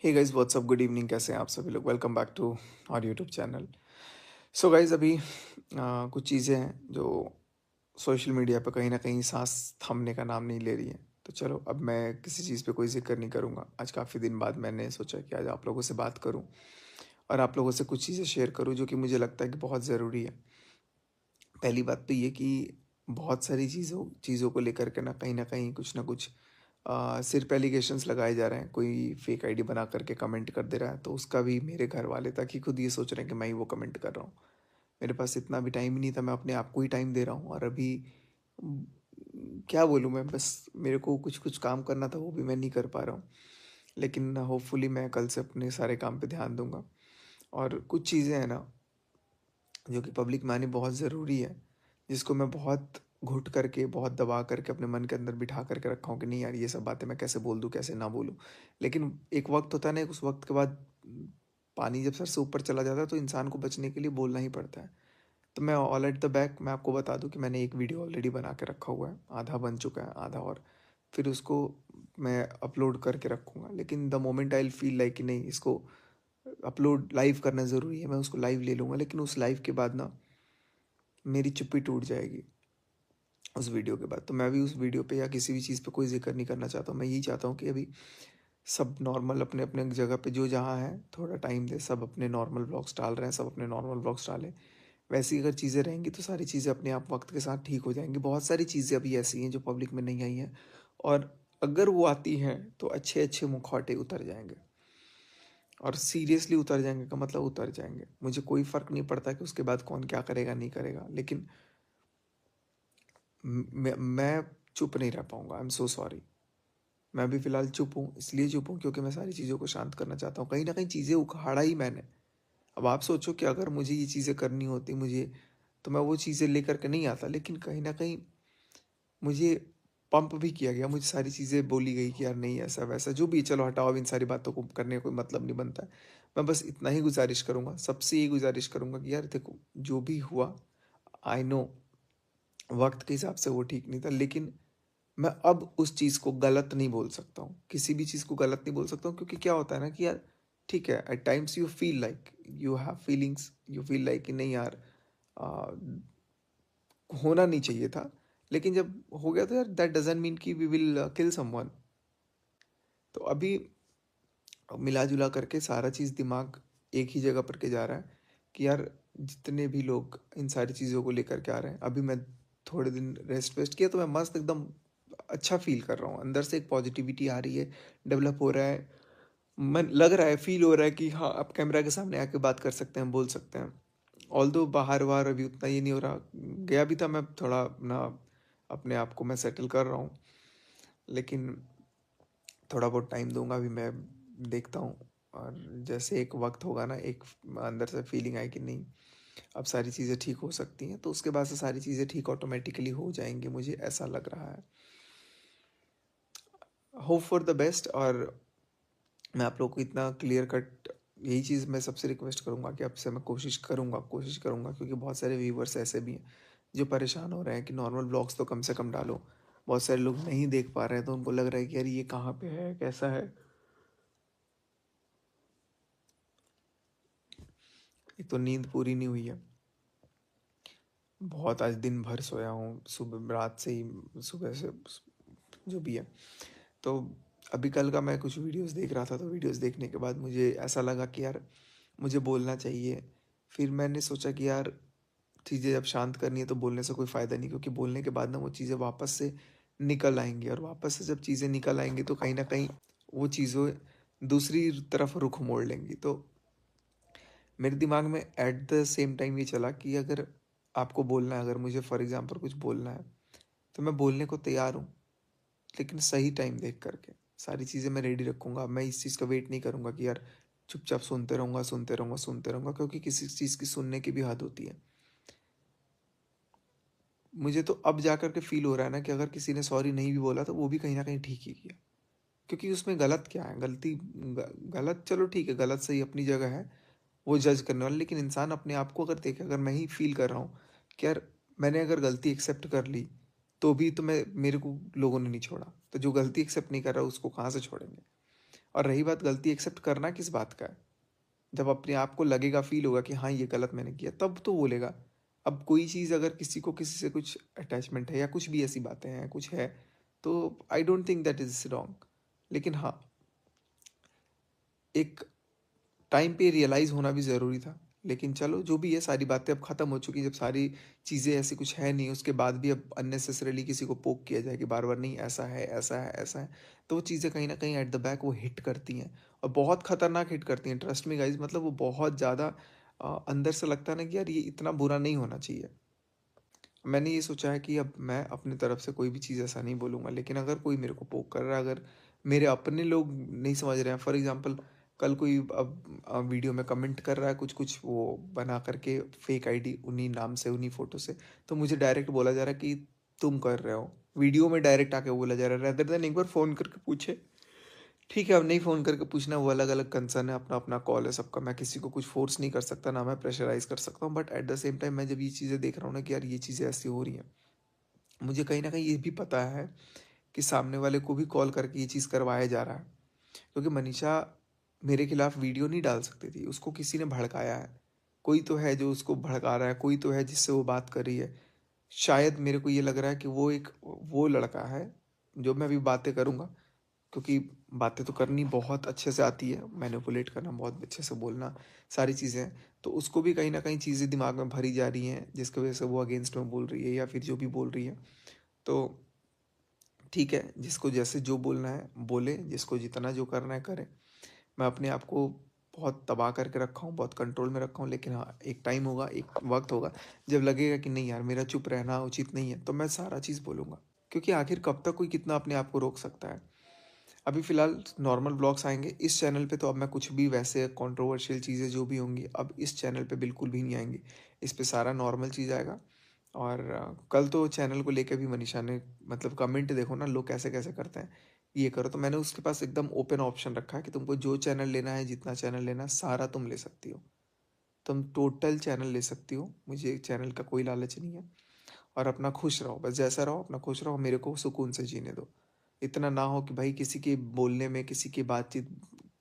हे guys what's up good evening, कैसे हैं आप सभी लोग। Welcome back to our YouTube channel. So guys अभी कुछ चीज़ें हैं जो सोशल मीडिया पे कहीं ना कहीं सांस थमने का नाम नहीं ले रही हैं। तो चलो, अब मैं किसी चीज़ पे कोई जिक्र नहीं करूँगा। आज काफ़ी दिन बाद मैंने सोचा कि आज आप लोगों से बात करूँ और आप लोगों से कुछ चीज़ें शेयर करूँ जो कि मुझे लगता है कि बहुत ज़रूरी है। पहली बात तो ये कि बहुत सारी चीज़ों चीज़ों को लेकर के ना कहीं कुछ ना कुछ सिर्फ एलिगेशंस लगाए जा रहे हैं। कोई फेक आईडी बना करके कमेंट कर दे रहा है, तो उसका भी मेरे घर वाले तक ही खुद ये सोच रहे हैं कि मैं ही वो कमेंट कर रहा हूँ। मेरे पास इतना भी टाइम ही नहीं था, मैं अपने आप को ही टाइम दे रहा हूँ। और अभी उम, क्या बोलूँ मैं, बस मेरे को कुछ कुछ काम करना था, वो भी मैं नहीं कर पा रहा हूँ। लेकिन होपफुली मैं कल से अपने सारे काम पे ध्यान दूंगा। और कुछ चीज़ें हैं ना जो कि पब्लिक में आनी बहुत ज़रूरी है, जिसको मैं बहुत घुट करके, बहुत दबा करके अपने मन के अंदर बिठा करके रखा हूँ कि नहीं यार, ये सब बातें मैं कैसे बोल दूँ, कैसे ना बोलूँ। लेकिन एक वक्त होता है ना, उस वक्त के बाद पानी जब सर से ऊपर चला जाता है तो इंसान को बचने के लिए बोलना ही पड़ता है। तो मैं ऑल एट द बैक मैं आपको बता दूं कि मैंने एक वीडियो ऑलरेडी बना के रखा हुआ है, आधा बन चुका है, आधा और फिर उसको मैं अपलोड करके रखूँगा। लेकिन the moment I feel like कि नहीं, इसको अपलोड लाइव करना ज़रूरी है, मैं उसको लाइव ले लूँगा। लेकिन उस लाइव के बाद ना मेरी चुप्पी टूट जाएगी उस वीडियो के बाद। तो मैं भी उस वीडियो पे या किसी भी चीज़ पे कोई ज़िक्र नहीं करना चाहता हूँ। मैं यही चाहता हूँ कि अभी सब नॉर्मल अपने अपने जगह पे जो जहाँ है थोड़ा टाइम दे, सब अपने नॉर्मल व्लॉग्स डाल रहे हैं, सब अपने नॉर्मल व्लॉग्स डालें। वैसी अगर चीज़ें रहेंगी तो सारी चीज़ें अपने आप वक्त के साथ ठीक हो जाएंगी। बहुत सारी चीज़ें अभी ऐसी हैं जो पब्लिक में नहीं आई हैं, और अगर वो आती हैं तो अच्छे अच्छे मुखौटे उतर जाएंगे। और सीरियसली उतर जाएंगे का मतलब उतर जाएंगे। मुझे कोई फ़र्क नहीं पड़ता कि उसके बाद कौन क्या करेगा नहीं करेगा, लेकिन मैं चुप नहीं रह पाऊंगा। I am so sorry. मैं भी फ़िलहाल चुप हूँ, इसलिए चुप हूँ क्योंकि मैं सारी चीज़ों को शांत करना चाहता हूँ। कहीं ना कहीं चीज़ें उखाड़ा ही मैंने। अब आप सोचो कि अगर मुझे ये चीज़ें करनी होती मुझे, तो मैं वो चीज़ें लेकर के नहीं आता। लेकिन कहीं ना कहीं मुझे पंप भी किया गया, मुझे सारी चीज़ें बोली गई कि यार नहीं, ऐसा वैसा जो भी है, चलो हटाओ, अब इन सारी बातों को करने का कोई मतलब नहीं बनता है। मैं बस इतना ही गुजारिश करूँगा, सबसे ये गुजारिश करूँगा कि यार देखो, जो भी हुआ, आई नो वक्त के हिसाब से वो ठीक नहीं था, लेकिन मैं अब उस चीज़ को गलत नहीं बोल सकता हूँ। किसी भी चीज़ को गलत नहीं बोल सकता हूँ, क्योंकि क्या होता है ना कि यार ठीक है, at times you feel like you have feelings, you feel like कि नहीं यार, आ, होना नहीं चाहिए था। लेकिन जब हो गया तो यार दैट डजंट मीन कि वी विल किल समवन। तो अभी मिला जुला करके सारा चीज़ दिमाग एक ही जगह पर के जा रहा है कि यार जितने भी लोग इन सारी चीज़ों को लेकर के आ रहे हैं, अभी मैं थोड़े दिन रेस्ट वेस्ट किया तो मैं मस्त एकदम अच्छा फील कर रहा हूँ। अंदर से एक पॉजिटिविटी आ रही है, डेवलप हो रहा है। मन लग रहा है, फील हो रहा है कि हाँ, अब कैमरा के सामने आके बात कर सकते हैं, बोल सकते हैं। ऑल्दो बाहर वार अभी उतना ये नहीं हो रहा। गया भी था मैं थोड़ा अपना, अपने आप को मैं सेटल कर रहा हूँ। लेकिन थोड़ा बहुत टाइम दूंगा अभी मैं, देखता हूँ। और जैसे एक वक्त होगा ना, एक अंदर से फीलिंग आई कि नहीं, अब सारी चीज़ें ठीक हो सकती हैं, तो उसके बाद से सारी चीज़ें ठीक ऑटोमेटिकली हो जाएंगी, मुझे ऐसा लग रहा है। Hope for the best. और मैं आप लोग को इतना क्लियर कट यही चीज़ मैं सबसे रिक्वेस्ट करूँगा कि आपसे मैं कोशिश करूँगा, क्योंकि बहुत सारे व्यूवर्स ऐसे भी हैं जो परेशान हो रहे हैं कि नॉर्मल ब्लॉग्स तो कम से कम डालो। बहुत सारे लोग नहीं देख पा रहे हैं, तो उनको लग रहा है कि यार ये कहाँ पे है, कैसा है। एक तो नींद पूरी नहीं हुई है, बहुत आज दिन भर सोया हूँ, सुबह रात से ही, सुबह से जो भी है। तो अभी कल का मैं कुछ वीडियोस देख रहा था, तो वीडियोस देखने के बाद मुझे ऐसा लगा कि यार मुझे बोलना चाहिए। फिर मैंने सोचा कि यार चीज़ें जब शांत करनी है तो बोलने से कोई फ़ायदा नहीं, क्योंकि बोलने के बाद ना वो चीज़ें वापस से निकल आएंगी, और वापस से जब चीज़ें निकल आएंगी तो कहीं ना कहीं वो चीज़ें दूसरी तरफ रुख मोड़ लेंगी। तो मेरे दिमाग में एट द सेम टाइम ये चला कि अगर आपको बोलना है, अगर मुझे फॉर एग्जांपल कुछ बोलना है, तो मैं बोलने को तैयार हूँ, लेकिन सही टाइम देख करके सारी चीज़ें मैं रेडी रखूँगा। मैं इस चीज़ का वेट नहीं करूँगा कि यार चुपचाप सुनते रहूँगा, क्योंकि किसी चीज़ की सुनने की भी हद होती है। मुझे तो अब जा कर के फील हो रहा है ना कि अगर किसी ने सॉरी नहीं भी बोला तो वो भी कहीं ना कहीं ठीक ही किया। क्योंकि उसमें गलत क्या है, गलत चलो ठीक है, गलत सही अपनी जगह है, वो जज करने वाला। लेकिन इंसान अपने आप को अगर देखे, अगर मैं ही फील कर रहा हूँ कि यार मैंने अगर गलती एक्सेप्ट कर ली, तो भी तो मैं, मेरे को लोगों ने नहीं छोड़ा, तो जो गलती एक्सेप्ट नहीं कर रहा उसको कहाँ से छोड़ेंगे। और रही बात गलती एक्सेप्ट करना किस बात का है, जब अपने आप को लगेगा, फील होगा कि हाँ ये गलत मैंने किया, तब तो बोलेगा। अब कोई चीज़ अगर किसी को किसी से कुछ अटैचमेंट है या कुछ भी ऐसी बातें हैं, कुछ है, तो I don't think that is wrong. लेकिन हाँ, एक टाइम पे रियलाइज़ होना भी ज़रूरी था। लेकिन चलो जो भी है, सारी बातें अब ख़त्म हो चुकी, जब सारी चीज़ें ऐसी कुछ है नहीं, उसके बाद भी अब अननेसेसरीली किसी को पोक किया जाए कि बार-बार नहीं ऐसा है, ऐसा है, ऐसा है, तो वो चीज़ें कहीं न कहीं एट द बैक वो हिट करती हैं और बहुत खतरनाक हिट करती हैं। ट्रस्ट मी गाइज़, मतलब वो बहुत ज़्यादा अंदर से लगता है ना कि यार ये इतना बुरा नहीं होना चाहिए। मैंने ये सोचा है कि अब मैं अपनी तरफ से कोई भी चीज़ ऐसा नहीं बोलूँगा, लेकिन अगर कोई मेरे को पोक कर रहा है, अगर मेरे अपने लोग नहीं समझ रहे हैं, फॉर एग्जांपल कल कोई अब वीडियो में कमेंट कर रहा है कुछ कुछ वो बना करके फेक आईडी उन्हीं नाम से उन्हीं फ़ोटो से, तो मुझे डायरेक्ट बोला जा रहा है कि तुम कर रहे हो, वीडियो में डायरेक्ट आके बोला जा रहा है, रेदर देन एक बार फ़ोन करके पूछे। ठीक है, अब नहीं फ़ोन करके पूछना, वो अलग-अलग कंसर्न है, अपना-अपना कॉल है सबका, मैं किसी को कुछ फ़ोर्स नहीं कर सकता, ना मैं प्रेशराइज़ कर सकता हूँ, but at the same time मैं जब ये चीज़ें देख रहा हूँ ना कि यार ये चीज़ें ऐसी हो रही हैं, मुझे कहीं न कहीं ये भी पता है कि सामने वाले को भी कॉल करके ये चीज़ करवाया जा रहा है। क्योंकि मनीषा मेरे खिलाफ वीडियो नहीं डाल सकती थी, उसको किसी ने भड़काया है। कोई तो है जो उसको भड़का रहा है, कोई तो है जिससे वो बात कर रही है। शायद मेरे को ये लग रहा है कि वो लड़का है, जो मैं अभी बातें करूँगा, क्योंकि बातें तो करनी बहुत अच्छे से आती है, मैनिपुलेट करना बहुत अच्छे से, बोलना, सारी चीज़ें। तो उसको भी कहीं न कहीं चीज़ें दिमाग में भरी जा रही हैं, जिसकी वज़ह से वो अगेंस्ट में बोल रही है या फिर जो भी बोल रही है। तो ठीक है, जिसको जैसे जो बोलना है बोले, जिसको जितना जो करना है करे। मैं अपने आप को बहुत तबाह करके रखा हूँ, बहुत कंट्रोल में रखा हूँ, लेकिन हाँ, एक टाइम होगा, एक वक़्त होगा, जब लगेगा कि नहीं यार मेरा चुप रहना उचित नहीं है, तो मैं सारा चीज़ बोलूँगा। क्योंकि आखिर कब तक कोई कितना अपने आप को रोक सकता है। अभी फ़िलहाल नॉर्मल व्लॉग्स आएँगे, इस चैनल पे तो अब मैं कुछ भी वैसे कंट्रोवर्शियल चीज़ें जो भी होंगी, अब इस चैनल पे बिल्कुल भी नहीं आएँगी। इस पे सारा नॉर्मल चीज़ आएगा। और कल तो चैनल को लेके भी मनीषा ने, मतलब कमेंट देखो ना लोग कैसे-कैसे करते हैं, ये करो, तो मैंने उसके पास एकदम ओपन ऑप्शन रखा है कि तुमको जो चैनल लेना है, जितना चैनल लेना है, सारा तुम ले सकती हो। तुम टोटल चैनल ले सकती हो, मुझे चैनल का कोई लालच नहीं है। और अपना खुश रहो, बस जैसा रहो अपना खुश रहो, मेरे को सुकून से जीने दो। इतना ना हो कि भाई किसी के बोलने में, किसी की बातचीत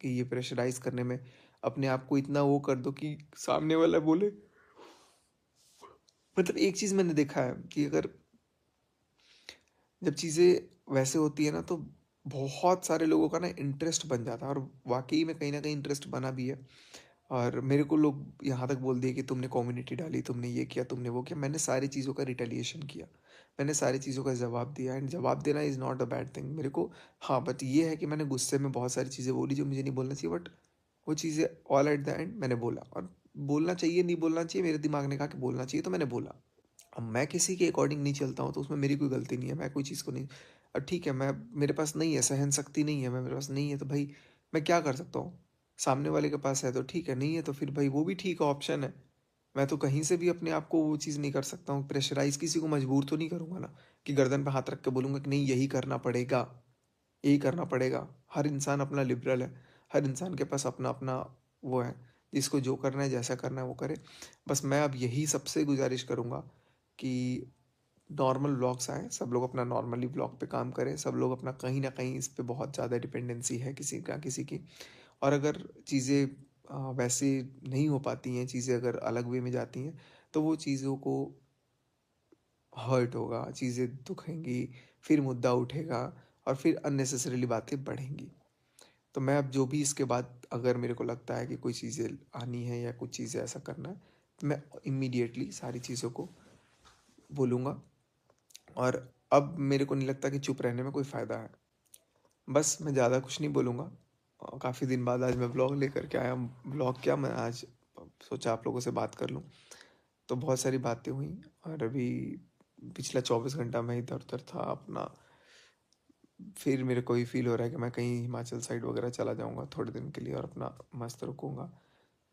की ये प्रेशराइज़ करने में अपने आप को इतना वो कर दो कि सामने वाला बोले। मतलब एक चीज़ मैंने देखा है कि अगर जब चीज़ें वैसे होती है ना, तो बहुत सारे लोगों का ना इंटरेस्ट बन जाता है, और वाक़ई में कहीं न कहीं इंटरेस्ट बना भी है। और मेरे को लोग यहाँ तक बोल दिए कि तुमने कम्युनिटी डाली, तुमने ये किया, तुमने वो किया। मैंने सारी चीज़ों का रिटेलिएशन किया। मैंने सारी चीज़ों का जवाब दिया, एंड जवाब देना is not a bad thing मेरे को। हाँ, बट ये है कि मैंने गुस्से में बहुत सारी चीज़ें बोली जो मुझे नहीं बोलना चाहिए, बट वो चीज़ें ऑल एट द एंड मैंने बोला, और बोलना चाहिए, नहीं बोलना चाहिए, मेरे दिमाग ने कहा कि बोलना चाहिए, तो मैंने बोला। अब मैं किसी के अकॉर्डिंग नहीं चलता हूँ, तो उसमें मेरी कोई गलती नहीं है, मैं कोई चीज़ को नहीं। अब ठीक है, मैं मेरे पास नहीं है, सहन शक्ति नहीं है, मेरे पास नहीं है, तो भाई मैं क्या कर सकता हूँ? सामने वाले के पास है तो ठीक है, नहीं है तो फिर भाई वो भी ठीक है, ऑप्शन है। मैं तो कहीं से भी अपने आप को वो चीज़ नहीं कर सकता हूँ, प्रेशराइज़ किसी को मजबूर तो नहीं करूँगा ना, कि गर्दन पे हाथ रख के बोलूँगा कि नहीं यही करना पड़ेगा, यही करना पड़ेगा। हर इंसान अपना लिबरल है, हर इंसान के पास अपना-अपना वो है, जिसको जो करना है, जैसा करना है वो करे। बस मैं अब यही सबसे गुज़ारिश करूँगा कि नॉर्मल व्लॉग्स आएँ, सब लोग अपना नॉर्मली व्लॉग पे काम करें, सब लोग अपना कहीं न कहीं इस पे बहुत ज़्यादा डिपेंडेंसी है किसी का किसी की। और अगर चीज़ें वैसे नहीं हो पाती हैं, चीज़ें अगर अलग वे में जाती हैं, तो वो चीज़ों को हर्ट होगा, चीज़ें दुखेंगी, फिर मुद्दा उठेगा और फिर अननेसेसरीली बातें बढ़ेंगी। तो मैं अब जो भी इसके बाद अगर मेरे को लगता है कि कोई चीज़ें आनी है या कुछ चीज़ें ऐसा करना है, तो मैं इमीडिएटली सारी चीज़ों को बोलूँगा। और अब मेरे को नहीं लगता कि चुप रहने में कोई फ़ायदा है। बस मैं ज़्यादा कुछ नहीं बोलूँगा। काफ़ी दिन बाद आज मैं व्लॉग लेकर के आया हूँ। व्लॉग क्या, मैं आज सोचा आप लोगों से बात कर लूँ। तो बहुत सारी बातें हुई, और अभी पिछला 24 घंटा मैं इधर-उधर था अपना। फिर मेरे को ये फ़ील हो रहा है कि मैं कहीं हिमाचल साइड वगैरह चला जाऊँगा थोड़े दिन के लिए और अपना मस्त रुकूँगा।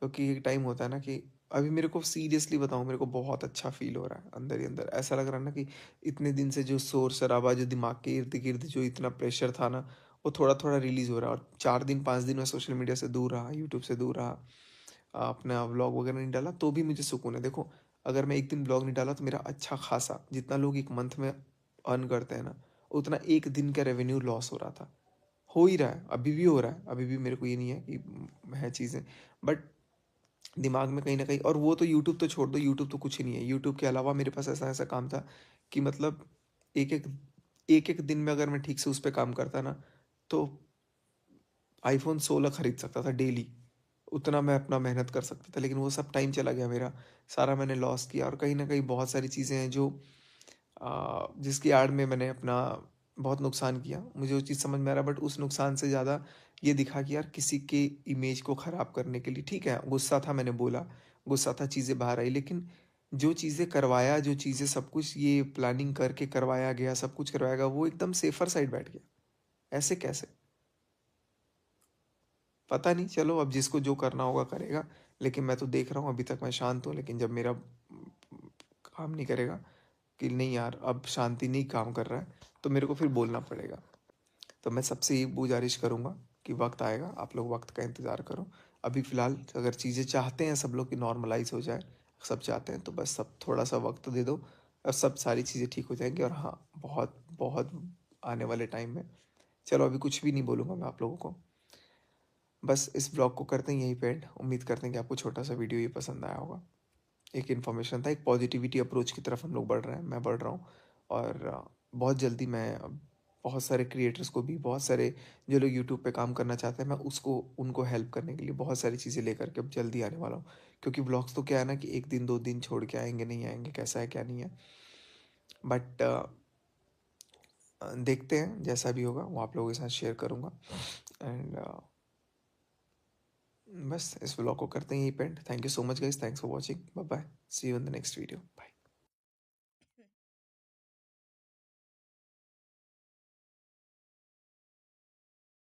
क्योंकि एक टाइम होता है ना कि अभी मेरे को सीरियसली बताऊँ, मेरे को बहुत अच्छा फ़ील हो रहा है अंदर ही अंदर। ऐसा लग रहा है ना कि इतने दिन से जो शोर-शराबा, जो दिमाग के इर्द-गिर्द जो इतना प्रेशर था ना, वो थोड़ा-थोड़ा रिलीज़ हो रहा है। और 4 दिन 5 दिन मैं सोशल मीडिया से दूर रहा, यूट्यूब से दूर रहा, अपना व्लॉग वगैरह नहीं डाला, तो भी मुझे सुकून है। देखो, अगर मैं एक दिन व्लॉग नहीं डाला तो मेरा अच्छा खासा, जितना लोग 1 मंथ में अर्न करते हैं ना, उतना 1 दिन का रेवेन्यू लॉस हो रहा था। हो ही रहा है, अभी भी हो रहा है, अभी भी मेरे को ये नहीं है कि है चीज़ें, बट दिमाग में कहीं न कहीं, और वो तो यूट्यूब तो छोड़ दो, यूट्यूब तो कुछ ही नहीं है। यूट्यूब के अलावा मेरे पास ऐसा-ऐसा काम था कि मतलब एक-एक एक-एक दिन में अगर मैं ठीक से उस पे काम करता ना, तो आईफ़ोन 16 खरीद सकता था डेली। उतना मैं अपना मेहनत कर सकता था, लेकिन वो सब टाइम चला गया मेरा, सारा मैंने लॉस किया, और कहीं न कहीं बहुत सारी चीज़ें हैं जो जिसकी आड़ में मैंने अपना बहुत नुकसान किया। मुझे वो चीज़ समझ में आ रहा है, बट उस नुकसान से ज़्यादा ये दिखा कि यार किसी के इमेज को ख़राब करने के लिए, ठीक है, गुस्सा था, मैंने बोला, गुस्सा था, चीज़ें बाहर आई, लेकिन जो चीज़ें करवाया, जो चीज़ें सब कुछ ये प्लानिंग करके करवाया गया, सब कुछ करवाया गया, वो एकदम सेफ़र साइड बैठ गया। ऐसे कैसे? पता नहीं, चलो अब जिसको जो करना होगा करेगा, लेकिन मैं तो देख रहा हूँ, अभी तक मैं शांत हूँ, लेकिन जब मेरा काम नहीं करेगा कि नहीं यार अब शांति नहीं काम कर रहा है, तो मेरे को फिर बोलना पड़ेगा। तो मैं सबसे ये गुजारिश करूँगा कि वक्त आएगा, आप लोग वक्त का इंतज़ार करो। अभी फ़िलहाल अगर चीज़ें चाहते हैं सब लोग कि नॉर्मलाइज हो जाए, सब चाहते हैं, तो बस सब थोड़ा सा वक्त दे दो, और सब सारी चीज़ें ठीक हो जाएंगी। और हाँ, बहुत बहुत आने वाले टाइम में, चलो अभी कुछ भी नहीं बोलूँगा मैं आप लोगों को, बस इस ब्लॉग को करते हैं यहीं पे एंड। उम्मीद करते हैं कि आपको छोटा सा वीडियो ये पसंद आया होगा। एक इन्फॉर्मेशन था, एक पॉजिटिविटी अप्रोच की तरफ हम लोग बढ़ रहे हैं, मैं बढ़ रहा हूँ, और बहुत जल्दी मैं बहुत सारे क्रिएटर्स को भी, बहुत सारे जो लोग यूट्यूब पे काम करना चाहते हैं, मैं उसको उनको हेल्प करने के लिए बहुत सारी चीज़ें लेकर के अब जल्दी आने वाला हूँ। क्योंकि ब्लॉग्स तो क्या है ना कि एक दिन दो दिन छोड़ के आएंगे, नहीं आएंगे, कैसा है क्या नहीं है, बट देखते हैं, जैसा भी होगा वो आप लोगों के साथ शेयर करूँगा। एंड बस इस व्लॉग को करते हैं यहीं पे end. Thank you so much guys, thanks for watching, bye bye, see you in the next video.